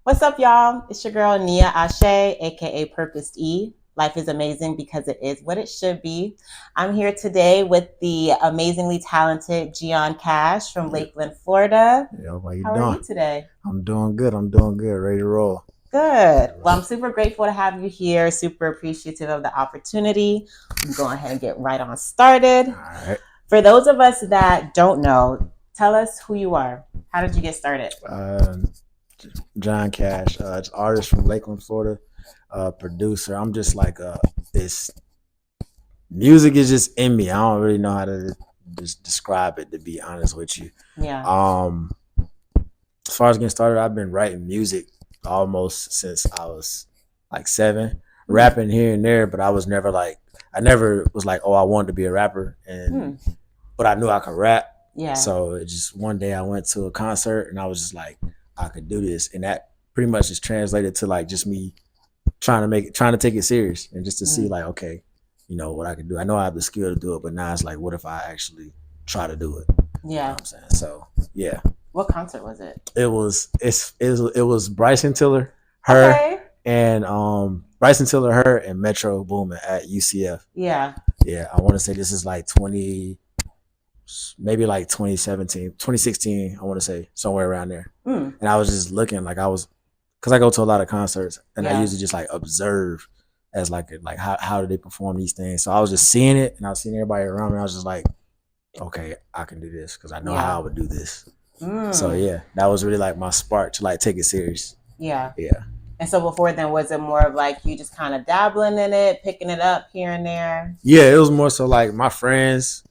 What's up, y'all? It's your girl Nia Ashe, aka Purposed E. Life is amazing because it is what it should be. I'm here today with the amazingly talented Gian Kash from Yeah, Lakeland, Florida. yeah, how you How are doing? you today? I'm doing good. I'm doing good. Ready to roll. Good. Well, I'm super grateful to have you here, super appreciative of the opportunity. I'm going ahead and get right on started. All right. For those of us that don't know, tell us who you are. How did you get started? Um, Gian Kash, it's artist from Lakeland, Florida. Producer. I'm just like this. Music is just in me. I don't really know how to just describe it. To be honest with you, Yeah. um, as far as getting started, I've been writing music almost since I was like 7, rapping here and there. But I was never like, I never was like, oh, I wanted to be a rapper, and but I knew I could rap. Yeah. So it just one day I went to a concert and I was just like, I could do this, and that pretty much just translated to like just me trying to take it serious, and just to see like, okay, what I could do. I know I have the skill to do it, but now it's like, what if I actually try to do it? Yeah. You know what I'm saying? So yeah. What concert was it? It was Bryson Tiller, her, Okay. and Bryson Tiller, her, and Metro Boomin at UCF. Yeah. Yeah, I want to say this is like 20, maybe like 2017, 2016. I want to say somewhere around there. And I was just looking like because I go to a lot of concerts, and I usually just like observe as like how do they perform these things. So I was just seeing it, and I was seeing everybody around me. I was just like, okay, I can do this because I know how I would do this. So yeah, that was really like my spark to like take it serious. Yeah. Yeah. And so before then, was it more of like you just kind of dabbling in it, picking it up here and there? Yeah, it was more so like my friends,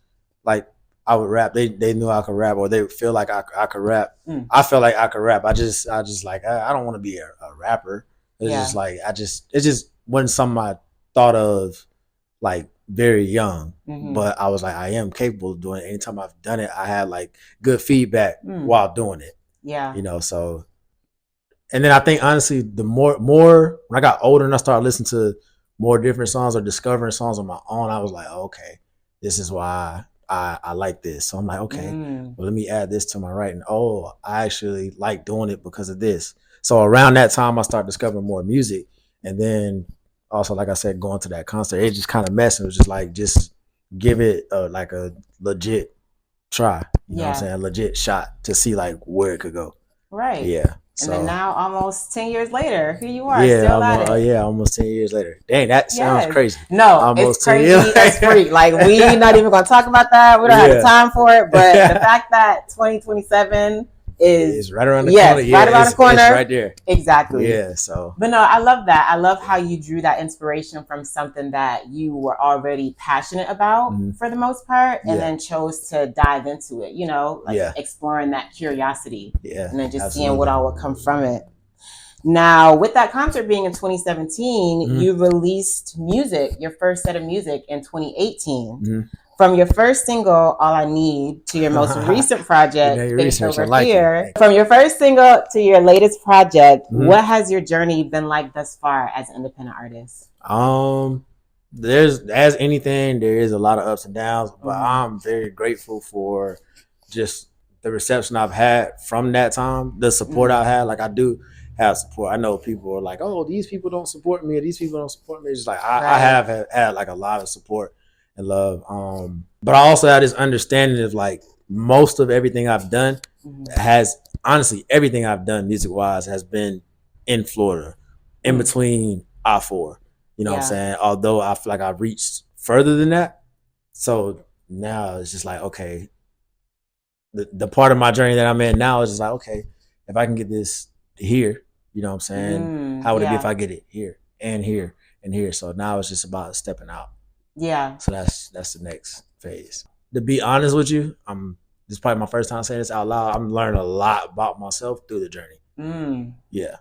like I would rap. They knew I could rap, or they would feel like I could rap. I felt like I could rap. I just like I don't want to be a rapper. It's just like it just wasn't something I thought of like very young. But I was like, I am capable of doing it. Anytime I've done it, I had like good feedback while doing it. Yeah. So and then I think honestly, the more when I got older and I started listening to more different songs or discovering songs on my own, I was like, oh, okay, this is why I like this. So I'm like, okay, well, let me add this to my writing. Oh, I actually like doing it because of this. So around that time, I started discovering more music, and then also, like I said, going to that concert, it just kind of messed. It was just like, just give it like a legit try. You know what I'm saying? A legit shot to see like where it could go. Right. Yeah. And then now, almost 10 years later, here you are, yeah, still at it. Yeah, almost 10 years later. Dang, that sounds crazy. No, almost it's crazy as freak. Like, we're not even going to talk about that. We don't have the time for it. But the fact that 2027 is right around the corner. Yeah, right around the corner. It's right there. Exactly. Yeah, so. But no, I love that. I love how you drew that inspiration from something that you were already passionate about for the most part, and then chose to dive into it, like exploring that curiosity. Yeah. And then just seeing what all would come from it. Now, with that concert being in 2017, you released music, your first set of music in 2018. From your first single, All I Need, to your most recent project, Face Over Here. From your first single to your latest project, what has your journey been like thus far as an independent artist? There's, as anything, there is a lot of ups and downs, but I'm very grateful for just the reception I've had from that time, the support I've had. Like, I do have support. I know people are like, oh, these people don't support me, or these people don't support me. It's just like I have had like a lot of support and love. But I also had this understanding of like most of everything I've done has, honestly, everything I've done music wise has been in Florida, in between I-4. You know what I'm saying? Although I feel like I've reached further than that. So now it's just like, okay, the part of my journey that I'm in now is just like, okay, if I can get this here, you know what I'm saying? How would it be if I get it here and here and here? So now it's just about stepping out. Yeah. So that's the next phase. To be honest with you, this is probably my first time saying this out loud. I'm learning a lot about myself through the journey. Yeah.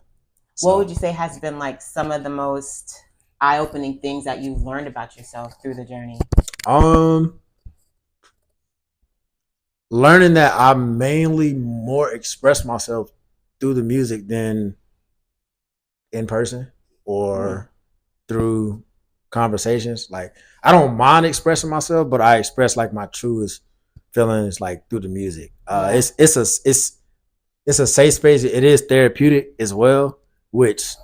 So, what would you say has been like some of the most eye-opening things that you've learned about yourself through the journey? Learning that I mainly more express myself through the music than in person or through conversations. Like, I don't mind expressing myself, but I express like my truest feelings like through the music. It's it's a safe space. It is therapeutic as well, which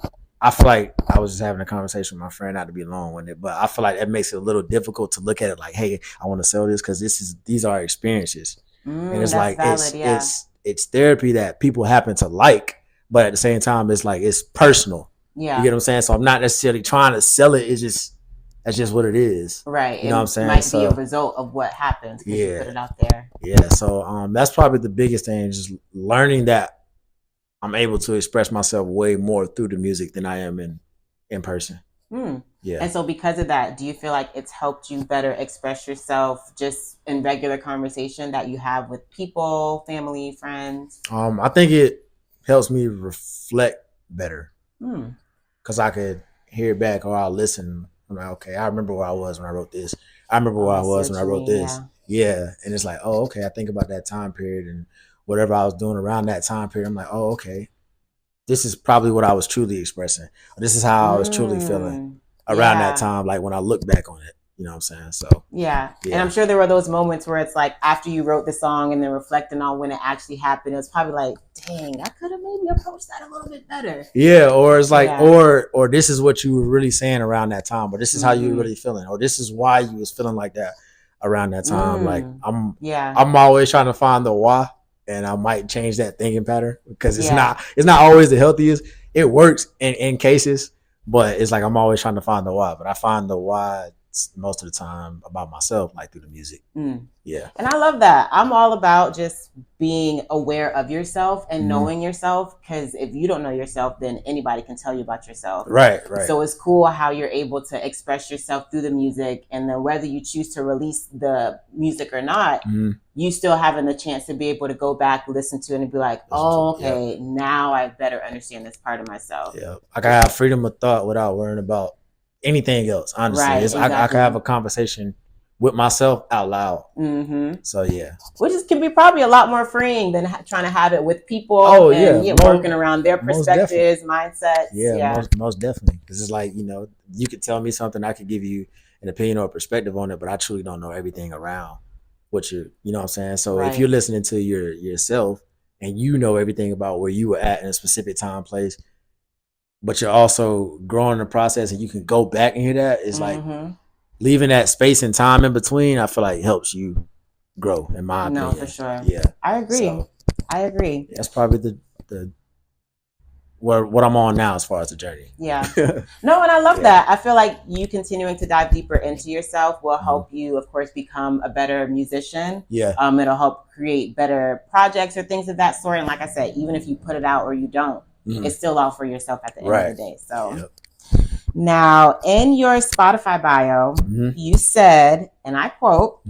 I feel like I was just having a conversation with my friend, not to be long with it, but I feel like that makes it a little difficult to look at it like, hey, I want to sell this because these are experiences, and it's That's like valid. Yeah. it's therapy that people happen to like, but at the same time, it's like it's personal. Yeah. You get what I'm saying? So I'm not necessarily trying to sell it. It's just that's just what it is. Right. You know what I'm saying? Might be a result of what happens because you put it out there. Yeah. So that's probably the biggest thing, just learning that I'm able to express myself way more through the music than I am in person. Yeah. And so because of that, do you feel like it's helped you better express yourself just in regular conversation that you have with people, family, friends? I think it helps me reflect better because I could hear it back or I'll listen. I'm like, okay, I remember where I was when I wrote this. I remember where I was when I wrote this. Yeah. And it's like, oh, okay, I think about that time period and whatever I was doing around that time period. I'm like, oh, okay, this is probably what I was truly expressing. This is how I was truly feeling around that time, like when I look back on it. You know what I'm saying? So yeah. And I'm sure there were those moments where it's like after you wrote the song and then reflecting on when it actually happened, it was probably like, dang, I could have maybe approached that a little bit better. Yeah, or it's like, or this is what you were really saying around that time, or this is how you were really feeling, or this is why you was feeling like that around that time. Like I'm always trying to find the why, and I might change that thinking pattern because it's not always the healthiest. It works in cases, but it's like I'm always trying to find the why. But I find the why most of the time about myself, like through the music. Yeah. And I love that. I'm all about just being aware of yourself and knowing yourself, because if you don't know yourself, then anybody can tell you about yourself. Right. So it's cool how you're able to express yourself through the music, and then whether you choose to release the music or not, you still having the chance to be able to go back, listen to it, and be like, oh, okay, now I better understand this part of myself. Yeah. I can have freedom of thought without worrying about anything else, honestly. I can have a conversation with myself out loud. So yeah, which can be probably a lot more freeing than trying to have it with people and working around their perspectives, mindsets. Most definitely, because it's like, you could tell me something, I could give you an opinion or a perspective on it, but I truly don't know everything around what you know what I'm saying. So if you're listening to yourself and you know everything about where you were at in a specific time, place, but you're also growing in the process and you can go back and hear that, it's like leaving that space and time in between, I feel like helps you grow, in my opinion. No, for sure. Yeah. I agree. That's probably the what I'm on now as far as the journey. Yeah. No, and I love that. I feel like you continuing to dive deeper into yourself will help you, of course, become a better musician. Yeah. It'll help create better projects or things of that sort. And like I said, even if you put it out or you don't, it's still all for yourself at the end of the day. So now in your Spotify bio, you said, and I quote,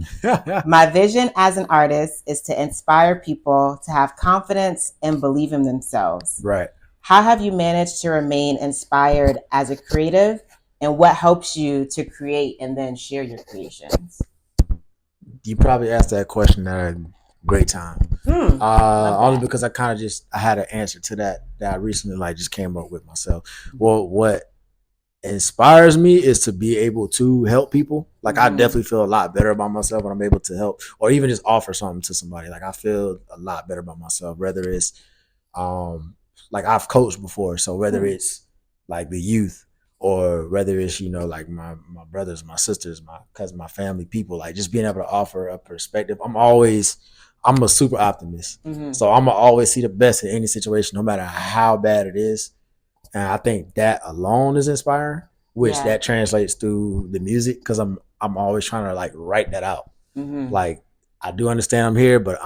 "My vision as an artist is to inspire people to have confidence and believe in themselves." Right. How have you managed to remain inspired as a creative, and what helps you to create and then share your creations? You probably asked that question at a great time. Only because I kind of I had an answer to that I recently just came up with myself. Well, what inspires me is to be able to help people. Like I definitely feel a lot better about myself when I'm able to help, or even just offer something to somebody. Like I feel a lot better about myself, whether it's like I've coached before, so whether it's like the youth, or whether it's like my brothers, my sisters, my cousins, my family, people, like just being able to offer a perspective. I'm a super optimist, so I'm gonna always see the best in any situation, no matter how bad it is. And I think that alone is inspiring, which that translates through the music, because I'm always trying to write that out. Like I do understand I'm here, but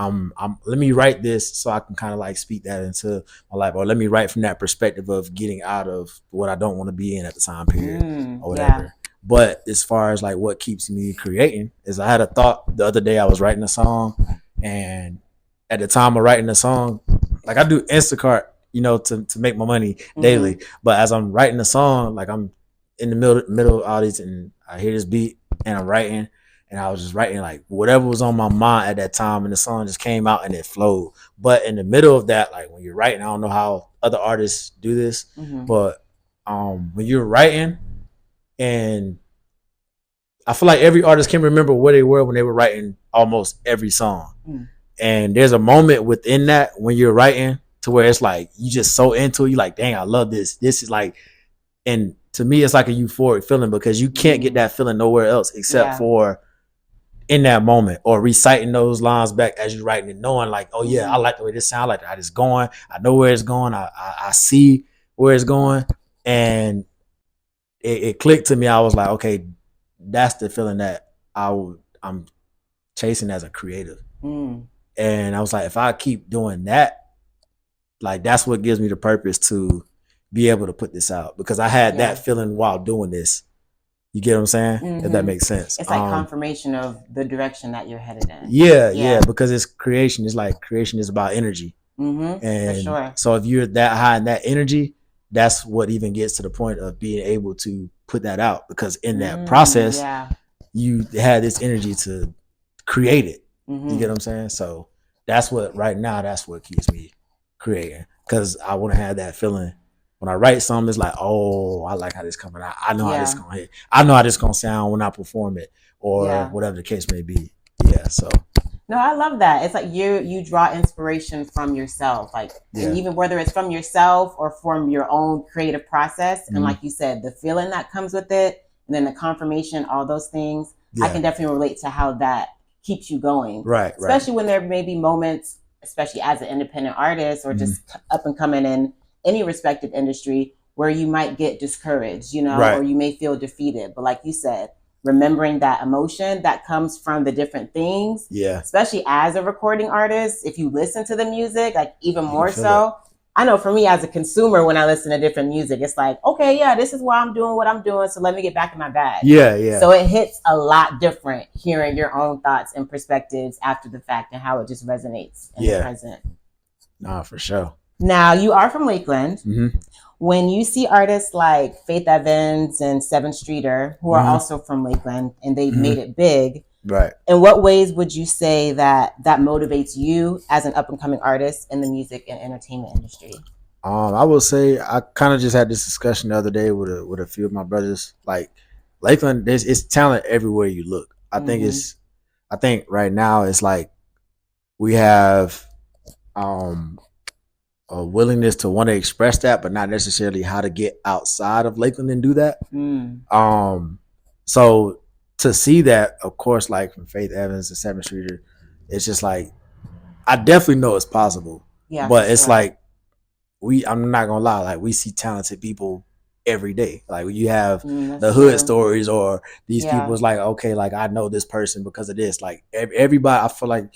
let me write this so I can kind of speak that into my life, or let me write from that perspective of getting out of what I don't want to be in at the time period or whatever. Yeah. But as far as what keeps me creating is, I had a thought the other day. I was writing a song, and at the time of writing the song, I do Instacart, to make my money daily. But as I'm writing the song, I'm in the middle of all these, and I hear this beat and I'm writing, and I was just writing whatever was on my mind at that time, and the song just came out and it flowed. But in the middle of that, when you're writing, I don't know how other artists do this, but when you're writing, and I feel like every artist can remember where they were when they were writing almost every song. And there's a moment within that when you're writing to where it's like you just so into it. You like, dang, I love this. This is like, and to me, it's like a euphoric feeling because you can't get that feeling nowhere else except for in that moment or reciting those lines back as you're writing and knowing like, oh yeah, I like the way this sounds. Like it's going. I know where it's going. I see where it's going, and it clicked to me. I was like, okay, that's the feeling that I'm chasing as a creative. And I was like, if I keep doing that, like that's what gives me the purpose to be able to put this out, because I had that feeling while doing this. You get what I'm saying? If that makes sense. It's like confirmation of the direction that you're headed in. Yeah, because it's creation. It's like creation is about energy. And for sure. So if you're that high in that energy, that's what even gets to the point of being able to put that out, because in that process, you had this energy to create it. You get what I'm saying? So that's what right now, that's what keeps me creating, because I want to have that feeling when I write something. It's like, oh, I like how this coming out. I know how this gonna hit. I know how this gonna sound when I perform it, or whatever the case may be. Yeah. So. No, I love that. It's like you draw inspiration from yourself, like and even whether it's from yourself or from your own creative process. And like you said, the feeling that comes with it, and then the confirmation, all those things. I can definitely relate to how that keeps you going. Right. Especially when there may be moments, especially as an independent artist or just up and coming in any respective industry, where you might get discouraged, or you may feel defeated. But like you said, remembering that emotion that comes from the different things, especially as a recording artist, if you listen to the music, like even more so. I know for me as a consumer, when I listen to different music, it's like, okay, this is why I'm doing what I'm doing, so let me get back in my bag. So it hits a lot different hearing your own thoughts and perspectives after the fact, and how it just resonates in the present. Nah, for sure. Now, you are from Lakeland. When you see artists like Faith Evans and Seven Streeter, who are also from Lakeland, and they've made it big, in what ways would you say that motivates you as an up-and-coming artist in the music and entertainment industry? I will say I kind of just had this discussion the other day with a few of my brothers. Like Lakeland, it's talent everywhere you look. I think right now it's like we have a willingness to want to express that, but not necessarily how to get outside of Lakeland and do that. So to see that, of course, like from Faith Evans and Seven Streeter, it's just like, I definitely know it's possible. But it's like, I'm not gonna lie, like we see talented people every day. Like you have the hood stories, or these people, it's like, okay, like I know this person because of this. Like everybody, I feel like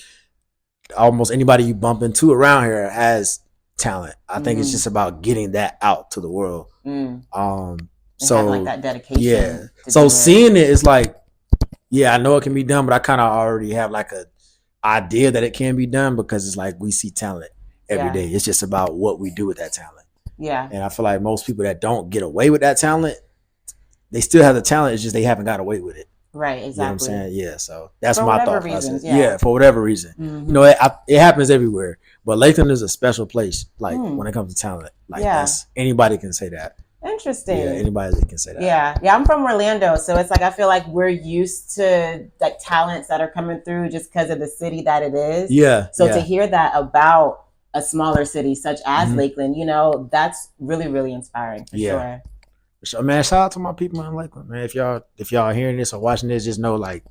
almost anybody you bump into around here has talent. I think it's just about getting that out to the world. So having like that dedication. So seeing it is like, I know it can be done, but I kind of already have like a idea that it can be done, because it's like we see talent every day. It's just about what we do with that talent. And I feel like most people that don't get away with that talent, they still have the talent. It's just they haven't got away with it. Right, exactly. You know what I'm saying? Yeah, so that's my thought process. For whatever reason. You know, it happens everywhere. But Lakeland is a special place, like when it comes to talent. Like that's, anybody can say that. Interesting. Yeah, anybody can say that. Yeah, I'm from Orlando, so it's like I feel like we're used to like talents that are coming through just because of the city that it is. So to hear that about a smaller city such as Lakeland, that's really, really inspiring for sure. So, man, shout out to my people in Lakeland, man. If y'all hearing this or watching this, just know like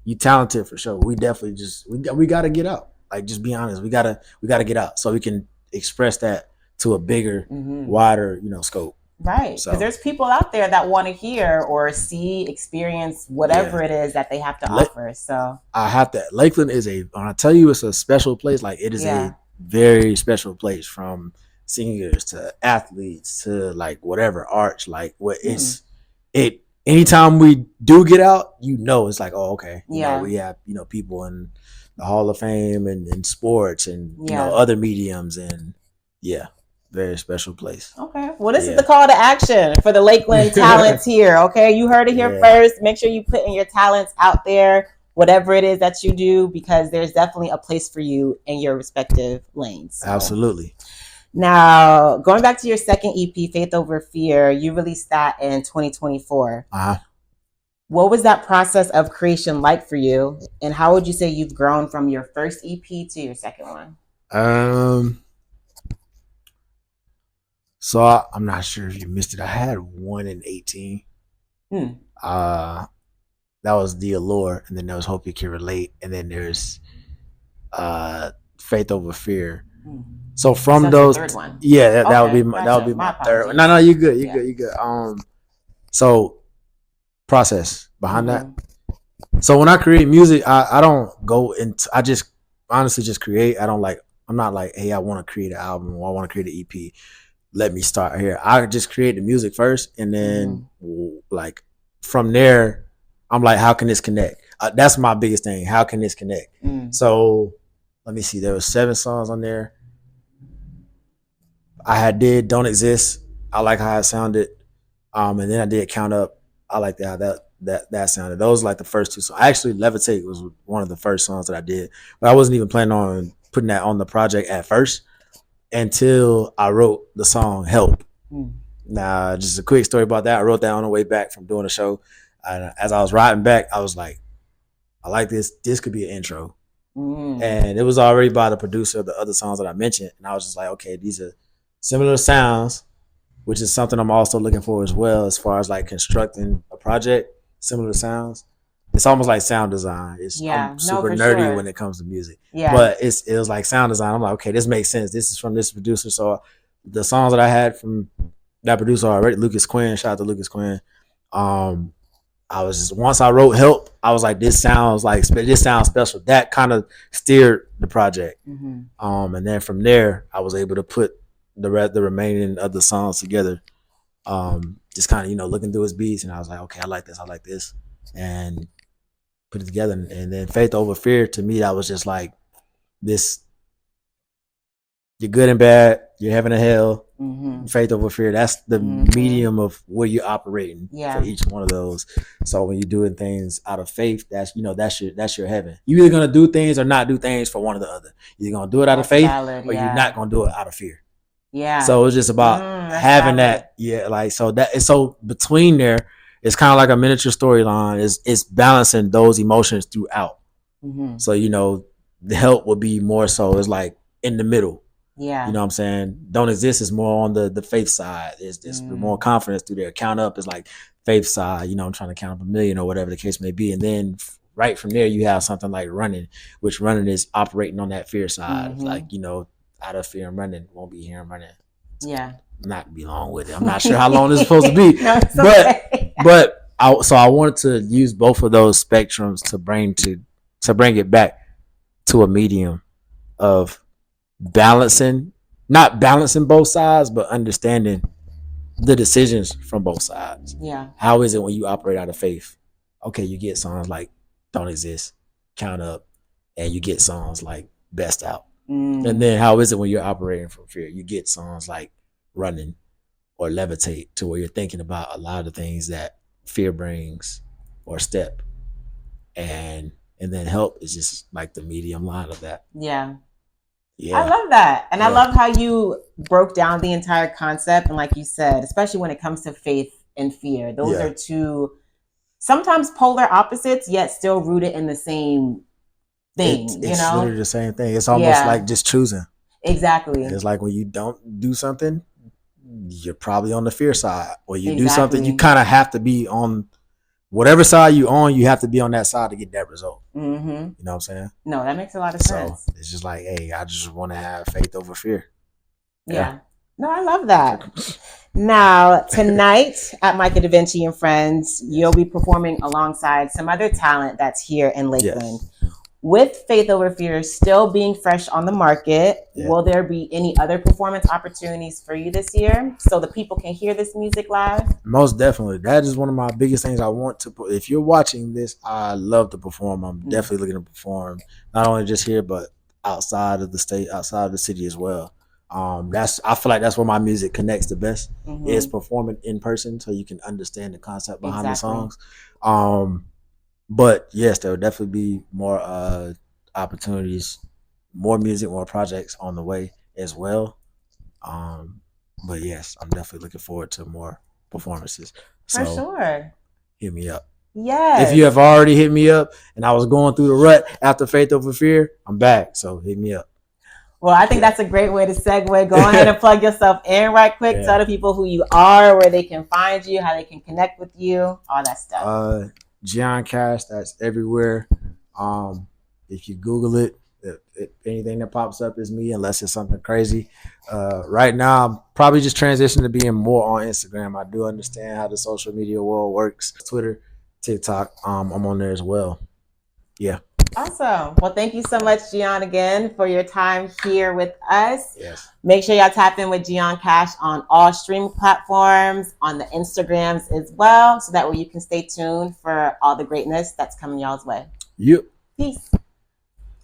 you talented for sure. We definitely we gotta get out. Like, just be honest. We gotta get out so we can express that to a bigger, wider, scope. Right, because there's people out there that want to hear or see, experience whatever it is that they have to offer. So Lakeland is when I tell you it's a special place, like it is a very special place, from singers to athletes to like whatever arts, like what anytime we do get out, it's like, oh, okay. We have, people in the Hall of Fame and in sports and other mediums, and very special place. Okay. Well, this is the call to action for the Lakeland talents here. Okay. You heard it here first. Make sure you put in your talents out there, whatever it is that you do, because there's definitely a place for you in your respective lanes. So. Absolutely. Now, going back to your second EP, Faith Over Fear, you released that in 2024. What was that process of creation like for you? And how would you say you've grown from your first EP to your second one? So I'm not sure if you missed it. I had one in 18. That was The Allure, and then there was Hope You Can Relate, and then there's Faith Over Fear. So from That's those, the third one. yeah, that would be gotcha. my My third. apologies. No, you good, you good, you good. So process behind that. So when I create music, I don't go into. I just honestly just create. I don't like. I'm not like, hey, I want to create an album or I want to create an EP. Let me start here. I just create the music first, and then like from there, I'm like, how can this connect? That's my biggest thing. How can this connect? So let me see. There was 7 songs on there. I had did Don't Exist. I like how it sounded. And then I did Count Up. I like how that sounded. Those were like the first 2 songs. Actually, Levitate was one of the first songs that I did, but I wasn't even planning on putting that on the project at first until I wrote the song Help. Now, just a quick story about that. I wrote that on the way back from doing a show. And as I was riding back, I was like, I like this. This could be an intro. And it was already by the producer of the other songs that I mentioned. And I was just like, okay, these are similar sounds, which is something I'm also looking for as well, as far as like constructing a project, similar sounds. It's almost like sound design. I'm super nerdy when it comes to music. But it was like sound design. I'm like, okay, this makes sense. This is from this producer. So the songs that I had from that producer already, Lucas Quinn, shout out to Lucas Quinn. I was just, once I wrote Help, I was like, this sounds special. That kind of steered the project. And then from there, I was able to put the remaining of the songs together. Just kind of, looking through his beats, and I was like, okay, I like this, and put it together. And then Faith Over Fear, to me, that was just like this: you're good and bad, you're heaven and hell. Faith Over Fear, that's the medium of where you're operating for each one of those. So when you're doing things out of faith, that's your heaven. You're either gonna do things or not do things for one or the other. You're gonna do it out of faith, or you're not gonna do it out of fear. So it's just about having that. Like, so that is, so between there, it's kind of like a miniature storyline. It's balancing those emotions throughout. So the Help would be more so, it's like in the middle. You know what I'm saying? Don't Exist is more on the faith side. It's more confidence through there. Count Up is like faith side. I'm trying to count up 1 million or whatever the case may be. And then right from there, you have something like Running, which Running is operating on that fear side. Like, out of fear, I'm running. Won't be here, I'm running. Not be long with it. I'm not sure how long this is supposed to be. No, but I wanted to use both of those spectrums to bring it back to a medium of not balancing both sides, but understanding the decisions from both sides. How is it when you operate out of faith? Okay, you get songs like Don't Exist, Count Up, and you get songs like Best Out. And then how is it when you're operating from fear? You get songs like Running or Levitate, to where you're thinking about a lot of the things that fear brings, or Step. And then Help is just like the medium line of that. I love that. And I love how you broke down the entire concept. And like you said, especially when it comes to faith and fear, those are two sometimes polar opposites, yet still rooted in the same thing. It's literally the same thing. It's almost like just choosing. Exactly. It's like when you don't do something, you're probably on the fear side. Or you do something, you kind of have to be on whatever side you on, you have to be on that side to get that result. You know what I'm saying? No, that makes a lot of sense. So it's just like, hey, I just want to have faith over fear. Yeah. No, I love that. Now, tonight at Micah D'Vinci and Friends, you'll be performing alongside some other talent that's here in Lakeland. With Faith Over Fear still being fresh on the market, will there be any other performance opportunities for you this year so the people can hear this music live? Most definitely. That is one of my biggest things I want to put. If you're watching this, I love to perform. I'm definitely looking to perform, not only just here, but outside of the state, outside of the city as well. I feel like that's where my music connects the best, is performing in person, so you can understand the concept behind the songs. But yes, there will definitely be more opportunities, more music, more projects on the way as well. But yes, I'm definitely looking forward to more performances. For sure. Hit me up. Yes. If you have already hit me up and I was going through the rut after Faith Over Fear, I'm back. So hit me up. Well, I think that's a great way to segue. Go ahead and plug yourself in right quick. Yeah. Tell the people who you are, where they can find you, how they can connect with you, all that stuff. Gian Kash, that's everywhere. If you Google it, anything that pops up is me, unless it's something crazy. Right now, I'm probably just transitioning to being more on Instagram. I do understand how the social media world works. Twitter, TikTok, I'm on there as well. Yeah. Awesome. Well, thank you so much, Gian, again, for your time here with us. Yes. Make sure y'all tap in with Gian Kash on all streaming platforms, on the Instagrams as well, so that way you can stay tuned for all the greatness that's coming y'all's way. Yep. Peace.